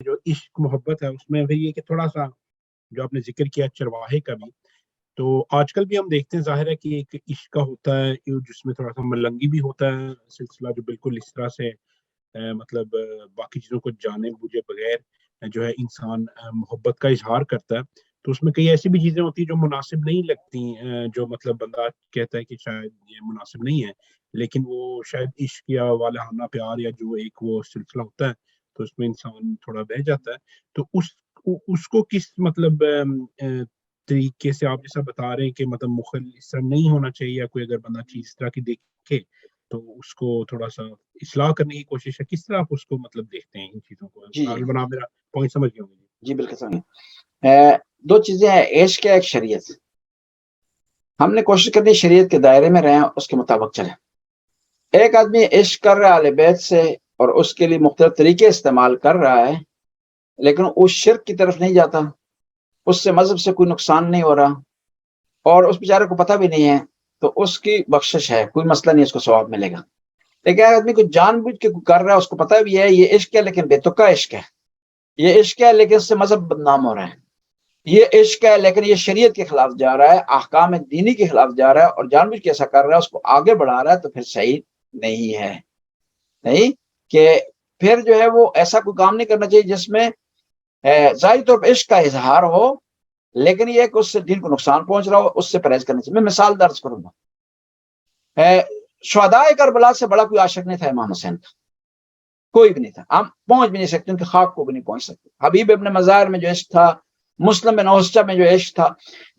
جو عشق محبت ہے اس میں بھی یہ کہ تھوڑا سا جو آپ نے ذکر کیا چرواہے کا بھی، تو آج کل بھی ہم دیکھتے ہیں، ظاہر ہے کہ ایک عشق کا ہوتا ہے جس میں تھوڑا سا ملنگی بھی ہوتا ہے سلسلہ، جو بالکل اس طرح سے مطلب باقی چیزوں کو جانے بوجھے بغیر جو ہے انسان محبت کا اظہار کرتا ہے، تو اس میں کئی ایسی بھی چیزیں ہوتی ہیں جو مناسب نہیں لگتی، جو مطلب بندہ کہتا ہے کہ شاید یہ مناسب نہیں ہے، لیکن وہ شاید عشق یا والہانہ پیار یا جو ایک وہ سلسلہ ہوتا ہے تو اس میں انسان تھوڑا بہ جاتا ہے، تو اس کو کس مطلب طریقے سے آپ جیسا بتا رہے ہیں کہ مطلب مخل اس طرح نہیں ہونا چاہیے، یا کوئی اگر بندہ چیز اس طرح کی دیکھے تو اس کو تھوڑا سا اصلاح کرنے کی کوشش ہے، کس طرح آپ اس کو مطلب دیکھتے ہیں ان چیزوں کو؟ جی جی بنا میرا پوائنٹ سمجھ گئے ہوں گے؟ جی بالکل سمجھ۔ دو چیزیں ہیں، عشق ہے، ایک شریعت۔ ہم نے کوشش کرنی شریعت کے دائرے میں رہیں، اس کے مطابق چلیں۔ ایک آدمی عشق کر رہا ہے اہل بیت سے اور اس کے لیے مختلف طریقے استعمال کر رہا ہے، لیکن اس شرک کی طرف نہیں جاتا، اس سے مذہب سے کوئی نقصان نہیں ہو رہا، اور اس بیچارے کو پتہ بھی نہیں ہے، تو اس کی بخشش ہے، کوئی مسئلہ نہیں، اس کو ثواب ملے گا۔ لیکن ایک آدمی کو جان بوجھ کے کر رہا ہے، اس کو پتہ بھی ہے یہ عشق ہے لیکن بے تکا عشق ہے، یہ عشق ہے لیکن اس سے مذہب بدنام ہو رہا ہے، یہ عشق ہے لیکن یہ شریعت کے خلاف جا رہا ہے، احکام دینی کے خلاف جا رہا ہے، اور جان بوجھ کے ایسا کر رہا ہے، اس کو آگے بڑھا رہا ہے، تو پھر صحیح نہیں ہے۔ نہیں کہ پھر جو ہے وہ ایسا کوئی کام نہیں کرنا چاہیے جس میں ظاہری طور پر عشق کا اظہار ہو، لیکن یہ کہ اس سے دین کو نقصان پہنچ رہا ہو، اس سے پرہیز کرنا چاہیے۔ میں مثال درج کروں گا، شہدائے کربلا سے بڑا کوئی عاشق نہیں تھا امام حسین کا، کوئی بھی نہیں تھا، ہم پہنچ بھی نہیں سکتے، ان کے خاک کو بھی نہیں پہنچ سکتے۔ حبیب ابن مظاہر میں جو عشق تھا، مسلم بن اوسچہ میں جو عشق تھا،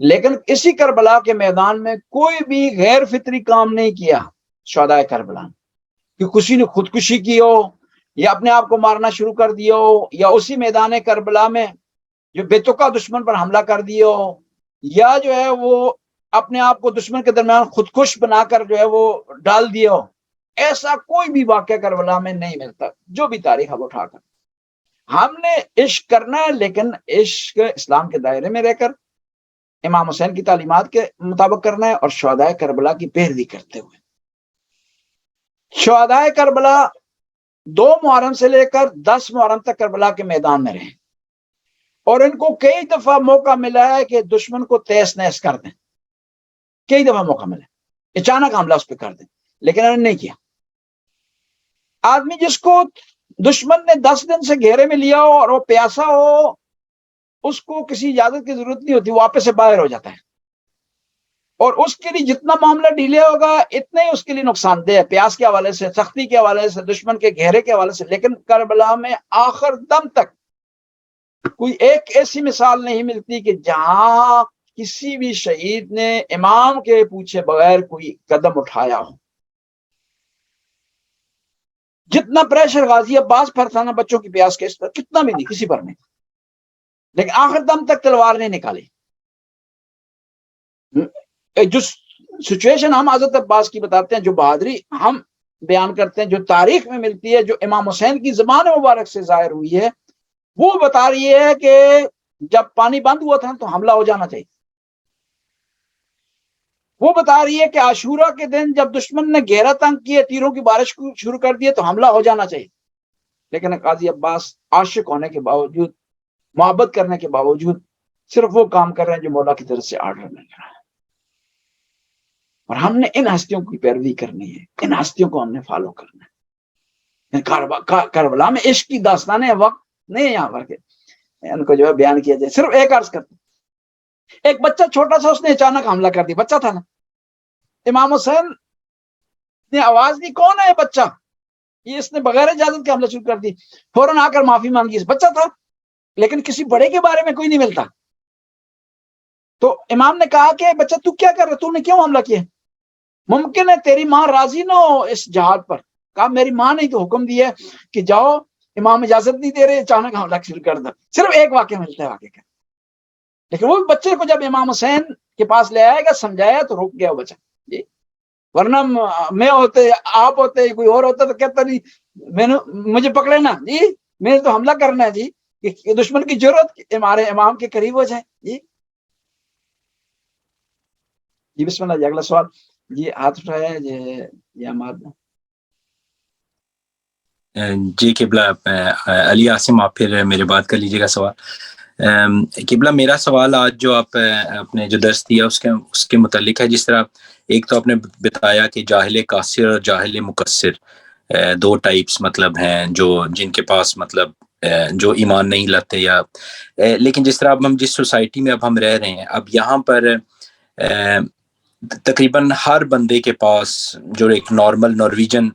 لیکن اسی کربلا کے میدان میں کوئی بھی غیر فطری کام نہیں کیا شہدائے کربلا نے، کہ کسی نے خودکشی کی ہو یا اپنے آپ کو مارنا شروع کر دیا ہو، یا اسی میدان کربلا میں جو بے تکا دشمن پر حملہ کر دیا ہو، یا جو ہے وہ اپنے آپ کو دشمن کے درمیان خودکش بنا کر جو ہے وہ ڈال دیا ہو، ایسا کوئی بھی واقعہ کربلا میں نہیں ملتا، جو بھی تاریخ اب اٹھا کر۔ ہم نے عشق کرنا ہے، لیکن عشق اسلام کے دائرے میں رہ کر امام حسین کی تعلیمات کے مطابق کرنا ہے، اور شہدائے کربلا کی پیروی کرتے ہوئے۔ شہدائے کربلا 2 محرم سے لے کر 10 محرم تک کربلا کے میدان میں رہے، اور ان کو کئی دفعہ موقع ملا ہے کہ دشمن کو تیس نیس کر دیں، کئی دفعہ موقع ملا ہے اچانک حملہ اس پہ کر دیں، لیکن انہوں نے نہیں کیا۔ آدمی جس کو دشمن نے 10 دن سے گھیرے میں لیا ہو اور وہ پیاسا ہو، اس کو کسی اجازت کی ضرورت نہیں ہوتی، وہ واپس سے باہر ہو جاتا ہے، اور اس کے لیے جتنا معاملہ ڈیلے ہوگا اتنا ہی اس کے لیے نقصان دہ ہے، پیاس کے حوالے سے، سختی کے حوالے سے، دشمن کے گھیرے کے حوالے سے۔ لیکن کربلا میں آخر دم تک کوئی ایک ایسی مثال نہیں ملتی کہ جہاں کسی بھی شہید نے امام کے پوچھے بغیر کوئی قدم اٹھایا ہو۔ جتنا پریشر غازی عباس پر تھا نا بچوں کی پیاس کے، اس پر کتنا بھی نہیں، کسی پر نہیں، لیکن آخر دم تک تلوار نہیں نکالی۔ جو سچویشن ہم حضرت عباس کی بتاتے ہیں، جو بہادری ہم بیان کرتے ہیں، جو تاریخ میں ملتی ہے، جو امام حسین کی زبان مبارک سے ظاہر ہوئی ہے، وہ بتا رہی ہے کہ جب پانی بند ہوا تھا تو حملہ ہو جانا چاہیے۔ وہ بتا رہی ہے کہ عاشورہ کے دن جب دشمن نے گھیرا تنگ کیا، تیروں کی بارش شروع کر دی، تو حملہ ہو جانا چاہیے، لیکن قاضی عباس عاشق ہونے کے باوجود، محبت کرنے کے باوجود صرف وہ کام کر رہے ہیں جو مولا کی طرف سے آرڈر مل رہا ہے۔ اور ہم نے ان ہستیوں کی پیروی کرنی ہے، ان ہستیوں کو ہم نے فالو کرنا ہے۔ کربلا میں عشق کی داستانیں وقت نہیں یہاں پر کے ان کو جو ہے بیان کیا جائے۔ صرف ایک عرض کرتے، ایک بچہ چھوٹا سا، اس نے اچانک حملہ کر دیا، بچہ تھا نا، امام حسین نے آواز دی، کون ہے بچہ؟ یہ اس نے بغیر اجازت کے حملہ شروع کر دی، فوراً آ کر معافی مانگی، اس بچہ تھا، لیکن کسی بڑے کے بارے میں کوئی نہیں ملتا۔ تو امام نے کہا کہ بچہ تو کیا کر رہا، تو نے کیوں حملہ کیا؟ ممکن ہے تیری ماں راضی نہ ہو اس جہاد پر۔ کہا میری ماں نے تو حکم دیا ہے کہ جاؤ، امام اجازت نہیں دے رہے، اچانک حملہ شروع کر دو۔ صرف ایک واقعہ ملتا ہے واقعہ کا، لیکن وہ بچے کو جب امام حسین کے پاس لے آئے گا، سمجھایا، تو رک گیا وہ بچہ جی۔ ورنہ میں ہوتے، آپ ہوتے، کوئی اور ہوتا تو کہتا نہیں مجھے پکڑے نا جی، میں نے تو حملہ کرنا ہے جی، کہ دشمن کی ضرورت ہمارے امام کے قریب ہو جائے جی۔ جی بسم اللہ جی، اگلا سوال جی، ہاتھ اٹھایا جی، یا مادہ جی قبلہ، علی عاصم آپ پھر میرے بات کر لیجیے گا سوال. قبلہ میرا سوال آج جو آپ اپنے جو درس دیا اس کے متعلق ہے. جس طرح ایک تو آپ نے بتایا کہ جاہل قاصر اور جاہل مقصر دو ٹائپس مطلب ہیں جو جن کے پاس مطلب جو ایمان نہیں لاتے یا لیکن جس طرح اب ہم جس سوسائٹی میں اب ہم رہ رہے ہیں اب یہاں پر تقریباً ہر بندے کے پاس جو ایک نارمل نارویجن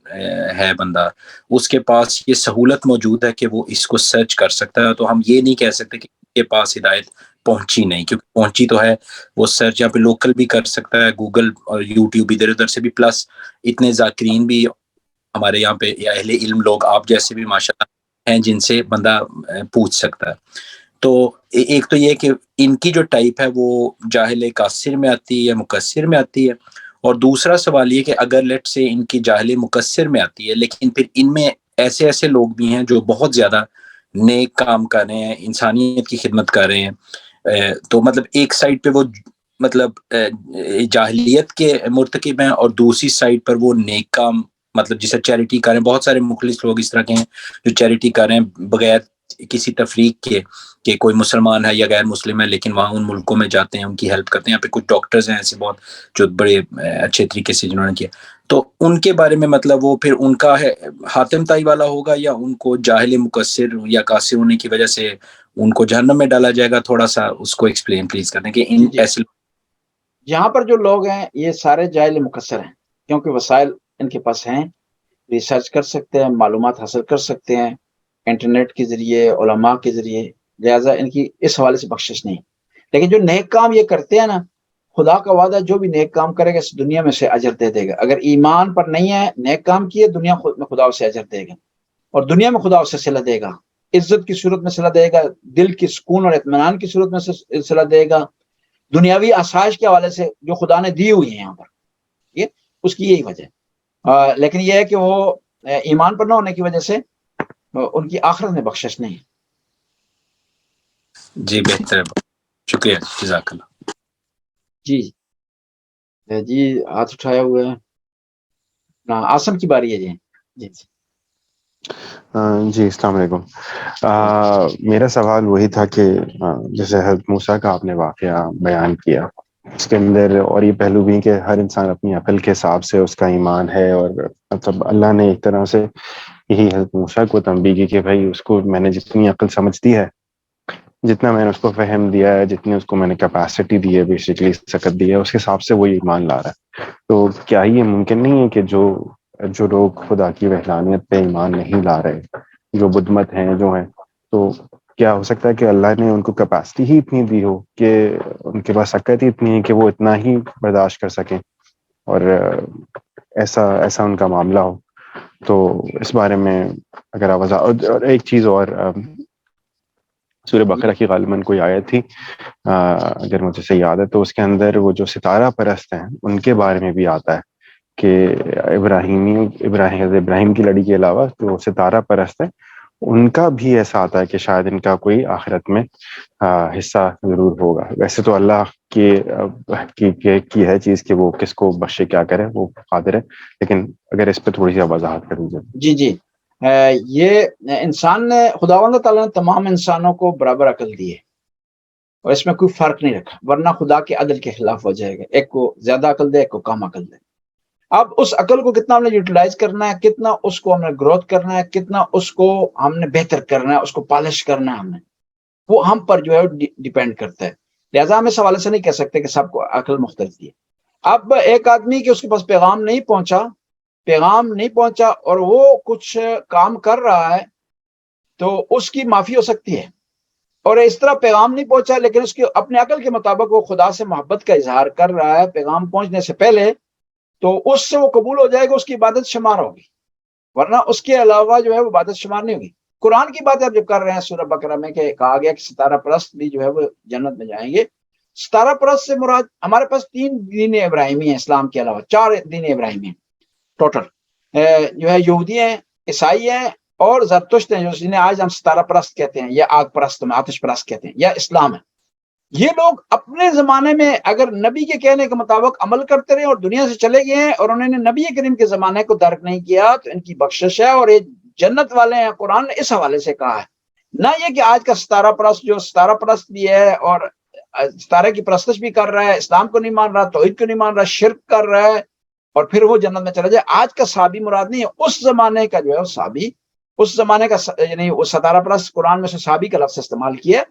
ہے بندہ اس کے پاس یہ سہولت موجود ہے کہ وہ اس کو سرچ کر سکتا ہے. تو ہم یہ نہیں کہہ سکتے کہ کے پاس ہدایت پہنچی نہیں، کیونکہ پہنچی تو ہے. وہ سرچ یہاں پہ لوکل بھی کر سکتا ہے، گوگل اور یوٹیوب ادھر ادھر سے بھی، پلس اتنے ذاکرین بھی ہمارے یہاں پہ یا اہل علم لوگ آپ جیسے بھی ماشاءاللہ ہیں جن سے بندہ پوچھ سکتا ہے. تو ایک تو یہ کہ ان کی جو ٹائپ ہے وہ جاہل قاصر میں آتی ہے یا مقصر میں آتی ہے، اور دوسرا سوال یہ کہ اگر لیٹ سے ان کی جاہل مقصر میں آتی ہے لیکن پھر ان میں ایسے لوگ بھی ہیں جو بہت زیادہ نیک کام کر رہے ہیں، انسانیت کی خدمت کر رہے ہیں، تو مطلب ایک سائڈ پہ وہ مطلب جاہلیت کے مرتکب ہیں اور دوسری سائڈ پر وہ نیک کام مطلب جسے چیریٹی کر رہے ہیں. بہت سارے مخلص لوگ اس طرح کے ہیں جو چیریٹی کر رہے ہیں بغیر کسی تفریق کے کہ کوئی مسلمان ہے یا غیر مسلم ہے، لیکن وہاں ان ملکوں میں جاتے ہیں، ان کی ہیلپ کرتے ہیں. یہاں پہ کچھ ڈاکٹرز ہیں ایسے بہت جو بڑے اچھے طریقے سے جنہوں نے کیا. تو ان کے بارے میں مطلب وہ پھر ان کا ہے حاتم طائی والا ہوگا یا ان کو جاہل مقصر یا قاصر ہونے کی وجہ سے ان کو جہنم میں ڈالا جائے گا؟ تھوڑا سا اس کو ایکسپلین پلیز کریں کہ ان ایسے یہاں پر جو لوگ ہیں یہ سارے جاہل مقصر ہیں، کیونکہ وسائل ان کے پاس ہیں، ریسرچ کر سکتے ہیں، معلومات حاصل کر سکتے ہیں انٹرنیٹ کے ذریعے، علماء کے ذریعے، لہٰذا ان کی اس حوالے سے بخشش نہیں. لیکن جو نیک کام یہ کرتے ہیں نا، خدا کا وعدہ جو بھی نیک کام کرے گا اس دنیا میں سے اجر دے دے گا. اگر ایمان پر نہیں ہے، نیک کام کیے، دنیا میں خدا اسے اجر دے گا، اور دنیا میں خدا اسے صلہ دے گا، عزت کی صورت میں صلہ دے گا، دل کی سکون اور اطمینان کی صورت میں صلہ دے گا، دنیاوی آسائش کے حوالے سے جو خدا نے دی ہوئی ہیں یہاں پر، یہ اس کی یہی وجہ. لیکن یہ ہے کہ وہ ایمان پر نہ ہونے کی وجہ سے ان کی آخرت میں بخشش نہیں. جی بہتر ہے، شکریہ، جزاک اللہ. جی جی ہاتھ اٹھایا ہوا ہے آسم کی باری ہے. جی جی جی السلام علیکم. میرا سوال وہی تھا کہ جیسے حضرت موسیٰ کا آپ نے واقعہ بیان کیا، اس کے اندر اور یہ پہلو بھی کہ ہر انسان اپنی عقل کے حساب سے اس کا ایمان ہے، اور مطلب اللہ نے ایک طرح سے یہی حضرت موسیٰ کو تنبیہ کی کہ بھائی اس کو میں نے جتنی عقل سمجھتی ہے، جتنا میں نے اس کو فہم دیا ہے، جتنی اس کو میں نے کیپیسٹی دی ہے، بیسیکلی سکت دی ہے، اس کے حساب سے وہ ایمان لا رہا ہے. تو کیا یہ ممکن نہیں ہے کہ جو لوگ خدا کی وحدانیت پہ ایمان نہیں لا رہے، جو بدھ مت ہیں جو ہیں، تو کیا ہو سکتا ہے کہ اللہ نے ان کو کیپیسٹی ہی اتنی دی ہو کہ ان کے پاس سکت ہی اتنی ہے کہ وہ اتنا ہی برداشت کر سکیں، اور ایسا ان کا معاملہ ہو؟ تو اس بارے میں اگر آپ اور ایک چیز اور، سورہ بقرہ کی غالباً کوئی آیت تھی اگر مجھے صحیح یاد ہے، تو اس کے اندر وہ جو ستارہ پرست ہیں ان کے بارے میں بھی آتا ہے کہ ابراہیم کی لڑی کے علاوہ جو ستارہ پرست ہے ان کا بھی ایسا آتا ہے کہ شاید ان کا کوئی آخرت میں حصہ ضرور ہوگا. ویسے تو اللہ کی ہے چیز کہ وہ کس کو بخشے کیا کرے، وہ قادر ہے، لیکن اگر اس پہ تھوڑی سی وضاحت کر دیجیے. جی جی یہ انسان نے، خداوند تعالیٰ نے تمام انسانوں کو برابر عقل دی ہے اور اس میں کوئی فرق نہیں رکھا، ورنہ خدا کے عدل کے خلاف ہو جائے گا. ایک کو زیادہ عقل دے، ایک کو کم عقل دے. اب اس عقل کو کتنا ہم نے یوٹیلائز کرنا ہے، کتنا اس کو ہم نے گروتھ کرنا ہے، کتنا اس کو ہم نے بہتر کرنا ہے، اس کو پالش کرنا ہے ہم نے، وہ ہم پر جو ہے ڈیپینڈ کرتا ہے. لہٰذا ہم اس حوالے سے نہیں کہہ سکتے کہ سب کو عقل مختلف دی ہے. اب ایک آدمی کہ اس کے پاس پیغام نہیں پہنچا اور وہ کچھ کام کر رہا ہے تو اس کی معافی ہو سکتی ہے. اور اس طرح پیغام نہیں پہنچا لیکن اس کی اپنے عقل کے مطابق وہ خدا سے محبت کا اظہار کر رہا ہے پیغام پہنچنے سے پہلے، تو اس سے وہ قبول ہو جائے گا، اس کی عبادت شمار ہوگی، ورنہ اس کے علاوہ جو ہے وہ عبادت شمار نہیں ہوگی. قرآن کی بات آپ جب کر رہے ہیں سورہ بقرہ میں کہ کہا گیا کہ ستارہ پرست بھی جو ہے وہ جنت میں جائیں گے. ستارہ پرست سے مراد، ہمارے پاس 3 دین ابراہیمی ہیں اسلام کے علاوہ، 4 دین ابراہیمی ہیں ٹوٹل، جو ہے یہودی ہیں، عیسائی ہیں اور زرتشت ہیں، جنہیں آج ہم ستارہ پرست کہتے ہیں یا آگ پرست میں آتش پرست کہتے ہیں، یا اسلام ہے. یہ لوگ اپنے زمانے میں اگر نبی کے کہنے کے مطابق عمل کرتے رہے اور دنیا سے چلے گئے ہیں اور انہوں نے نبی کریم کے زمانے کو درک نہیں کیا تو ان کی بخشش ہے اور یہ جنت والے ہیں، قرآن نے اس حوالے سے کہا ہے، نہ یہ کہ آج کا ستارہ پرست جو ستارہ پرست بھی ہے اور ستارے کی پرستش بھی کر رہا ہے، اسلام کو نہیں مان رہا، توحید کو نہیں مان رہا، شرک کر رہا ہے اور پھر وہ جنت میں چلا جائے۔ آج کا صحابی مراد نہیں ہے، اس زمانے کا جو ہے وہ صحابی، اس زمانے کا یعنی وہ ستارہ پرست، قرآن میں سے صحابی کا لفظ استعمال کیا ہے،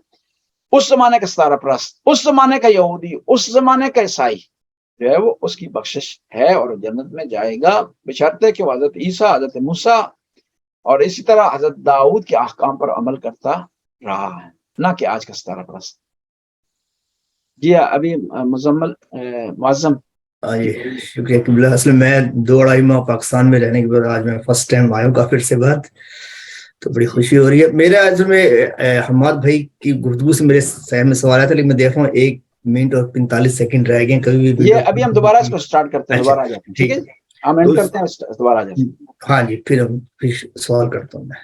اس زمانے کا ستارہ پرست، اس زمانے کا یہودی، اس زمانے کا عیسائی جو ہے وہ اس کی بخشش ہے اور جنت میں جائے گا، بشرطے کہ وہ حضرت عیسیٰ، حضرت موسیٰ اور اسی طرح حضرت داؤد کے احکام پر عمل کرتا رہا ہے، نہ کہ آج کا ستارہ پرست۔ جی ابھی مزمل معظم۔ جی شکریہ قبلہ۔ اصل میں 2-2.5 ماہ پاکستان میں رہنے کے بعد آج میں فرسٹ ٹائم آیا ہوں کافر سے بعد، تو بڑی خوشی ہو رہی ہے۔ میرے اصل میں حماد بھائی کی گفتگو سے میرے ذہن میں سوال آیا تھا، لیکن میں دیکھ رہا ہوں 1 منٹ اور 45 سیکنڈ رہ گئے، کبھی بھی یہ ابھی ہم دوبارہ اس کو سٹارٹ کرتے ہیں، دوبارہ آ جاتے ہیں، ٹھیک ہے، ہم اینڈ کرتے ہیں، دوبارہ آ جاتے ہیں۔ ہاں جی، پھر سوال کرتا ہوں میں۔